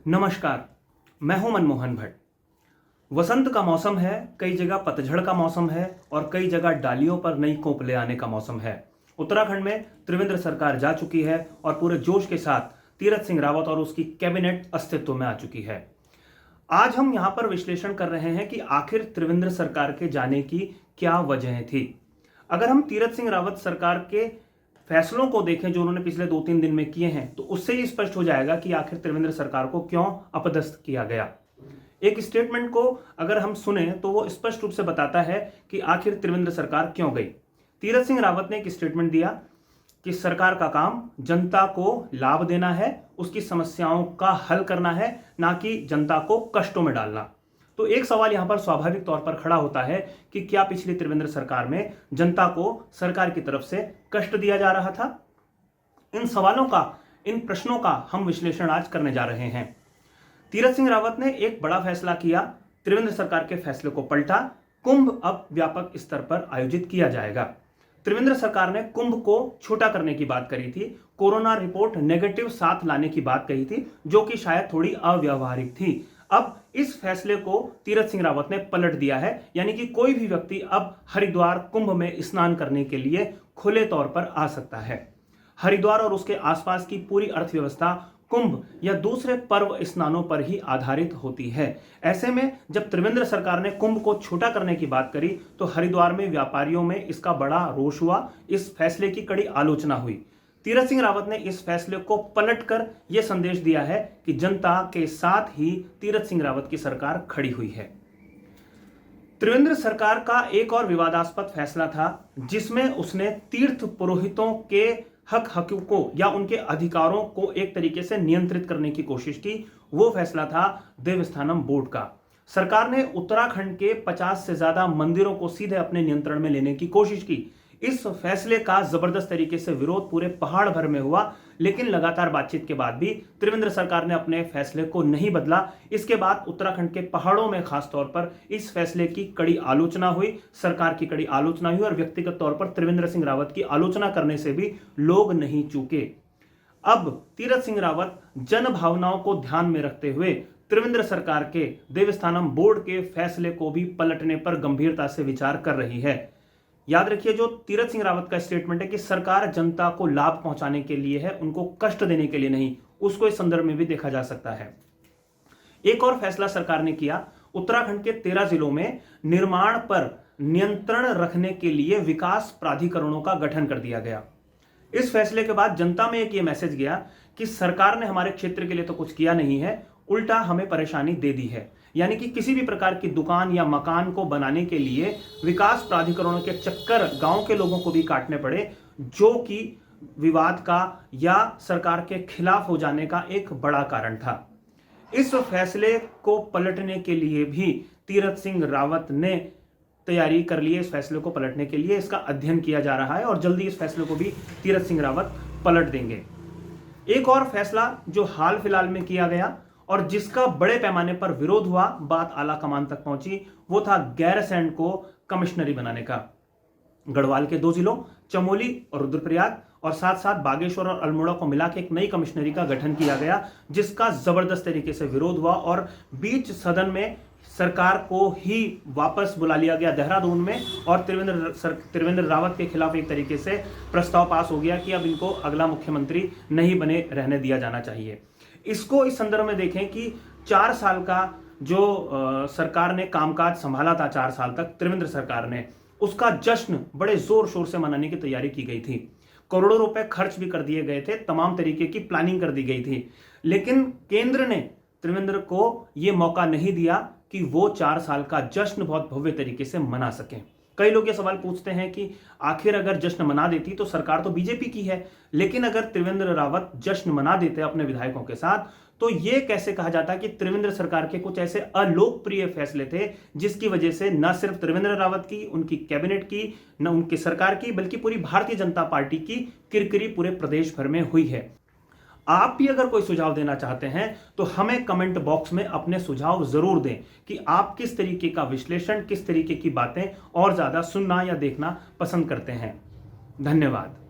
नमस्कार, मैं हूं मनमोहन भट्ट। वसंत का मौसम है, कई जगह पतझड़ का मौसम है और कई जगह डालियों पर नई कोंप ले आने का मौसम है। उत्तराखंड में त्रिवेंद्र सरकार जा चुकी है और पूरे जोश के साथ तीरथ सिंह रावत और उसकी कैबिनेट अस्तित्व में आ चुकी है। आज हम यहां पर विश्लेषण कर रहे हैं कि आखिर त्रिवेंद्र सरकार के जाने की क्या वजह थी। अगर हम तीरथ सिंह रावत सरकार के फैसलों को देखें जो उन्होंने पिछले 2-3 दिन में किए हैं, तो उससे ही स्पष्ट हो जाएगा कि आखिर त्रिवेंद्र सरकार को क्यों अपदस्थ किया गया। एक स्टेटमेंट को अगर हम सुने तो वो स्पष्ट रूप से बताता है कि आखिर त्रिवेंद्र सरकार क्यों गई। तीरथ सिंह रावत ने एक स्टेटमेंट दिया कि सरकार का काम जनता को लाभ देना है, उसकी समस्याओं का हल करना है, ना कि जनता को कष्टों में डालना। तो एक सवाल यहां पर स्वाभाविक तौर पर खड़ा होता है कि क्या पिछली त्रिवेंद्र सरकार में जनता को सरकार की तरफ से कष्ट दिया जा रहा था? इन सवालों का, इन प्रश्नों का हम विश्लेषण आज करने जा रहे हैं। तीरथ सिंह रावत ने एक बड़ा फैसला किया, त्रिवेंद्र सरकार के फैसले को पलटा। कुंभ अब व्यापक स्तर पर आयोजित किया जाएगा। त्रिवेंद्र सरकार ने कुंभ को छोटा करने की बात करी थी, कोरोना रिपोर्ट नेगेटिव साथ लाने की बात कही थी, जो कि शायद थोड़ी अव्यावहारिक थी। अब इस फैसले को तीरथ सिंह रावत ने पलट दिया है, यानी कि कोई भी व्यक्ति अब हरिद्वार कुंभ में स्नान करने के लिए खुले तौर पर आ सकता है। हरिद्वार और उसके आसपास की पूरी अर्थव्यवस्था कुंभ या दूसरे पर्व स्नानों पर ही आधारित होती है। ऐसे में जब त्रिवेंद्र सरकार ने कुंभ को छोटा करने की बात करी तो हरिद्वार में व्यापारियों में इसका बड़ा रोष हुआ, इस फैसले की कड़ी आलोचना हुई। तीरथ सिंह रावत ने इस फैसले को पलटकर यह संदेश दिया है कि जनता के साथ ही तीरथ सिंह रावत की सरकार खड़ी हुई है। त्रिवेंद्र सरकार का एक और विवादास्पद फैसला था जिसमें उसने तीर्थ पुरोहितों के हक हकूकों या उनके अधिकारों को एक तरीके से नियंत्रित करने की कोशिश की। वो फैसला था देवस्थानम बोर्ड का। सरकार ने उत्तराखंड के 50 से ज्यादा मंदिरों को सीधे अपने नियंत्रण में लेने की कोशिश की। इस फैसले का जबरदस्त तरीके से विरोध पूरे पहाड़ भर में हुआ, लेकिन लगातार बातचीत के बाद भी त्रिवेंद्र सरकार ने अपने फैसले को नहीं बदला। इसके बाद उत्तराखंड के पहाड़ों में खास तौर पर इस फैसले की कड़ी आलोचना हुई, सरकार की कड़ी आलोचना हुई और व्यक्तिगत तौर पर त्रिवेंद्र सिंह रावत की आलोचना करने से भी लोग नहीं चूके। अब तीरथ सिंह रावत जन भावनाओं को ध्यान में रखते हुए त्रिवेंद्र सरकार के देवस्थानम बोर्ड के फैसले को भी पलटने पर गंभीरता से विचार कर रही है। याद रखिए, जो तीरथ सिंह रावत का स्टेटमेंट है कि सरकार जनता को लाभ पहुंचाने के लिए है, उनको कष्ट देने के लिए नहीं, उसको इस संदर्भ में भी देखा जा सकता है। एक और फैसला सरकार ने किया, उत्तराखंड के 13 जिलों में निर्माण पर नियंत्रण रखने के लिए विकास प्राधिकरणों का गठन कर दिया गया। इस फैसले के बाद जनता में एक ये मैसेज गया कि सरकार ने हमारे क्षेत्र के लिए तो कुछ किया नहीं है, उल्टा हमें परेशानी दे दी है। यानी कि किसी भी प्रकार की दुकान या मकान को बनाने के लिए विकास प्राधिकरणों के चक्कर गांव के लोगों को भी काटने पड़े, जो कि विवाद का या सरकार के खिलाफ हो जाने का एक बड़ा कारण था। इस फैसले को पलटने के लिए भी तीरथ सिंह रावत ने तैयारी कर ली है। इस फैसले को पलटने के लिए इसका अध्ययन किया जा रहा है और जल्दी इस फैसले को भी तीरथ सिंह रावत पलट देंगे। एक और फैसला जो हाल फिलहाल में किया गया और जिसका बड़े पैमाने पर विरोध हुआ, बात आला कमान तक पहुंची, वो था गैरसैंण को कमिश्नरी बनाने का। गढ़वाल के 2 जिलों चमोली और रुद्रप्रयाग और साथ साथ बागेश्वर और अल्मोड़ा को मिलाकर एक नई कमिश्नरी का गठन किया गया, जिसका जबरदस्त तरीके से विरोध हुआ और बीच सदन में सरकार को ही वापस बुला लिया गया देहरादून में और त्रिवेंद्र रावत के खिलाफ एक तरीके से प्रस्ताव पास हो गया कि अब इनको अगला मुख्यमंत्री नहीं बने रहने दिया जाना चाहिए। इसको इस संदर्भ में देखें कि 4 साल का जो सरकार ने कामकाज संभाला था, 4 साल तक त्रिवेंद्र सरकार ने, उसका जश्न बड़े जोर शोर से मनाने की तैयारी की गई थी। करोड़ों रुपए खर्च भी कर दिए गए थे, तमाम तरीके की प्लानिंग कर दी गई थी, लेकिन केंद्र ने त्रिवेंद्र को यह मौका नहीं दिया कि वो 4 साल का जश्न बहुत भव्य तरीके से मना सकें। कई लोग ये सवाल पूछते हैं कि आखिर अगर जश्न मना देती तो सरकार तो बीजेपी की है, लेकिन अगर त्रिवेंद्र रावत जश्न मना देते अपने विधायकों के साथ तो ये कैसे कहा जाता कि त्रिवेंद्र सरकार के कुछ ऐसे अलोकप्रिय फैसले थे जिसकी वजह से न सिर्फ त्रिवेंद्र रावत की, उनकी कैबिनेट की, न उनकी सरकार की, बल्कि पूरी भारतीय जनता पार्टी की किरकिरी पूरे प्रदेश भर में हुई है। आप भी अगर कोई सुझाव देना चाहते हैं तो हमें कमेंट बॉक्स में अपने सुझाव जरूर दें कि आप किस तरीके का विश्लेषण, किस तरीके की बातें और ज्यादा सुनना या देखना पसंद करते हैं। धन्यवाद।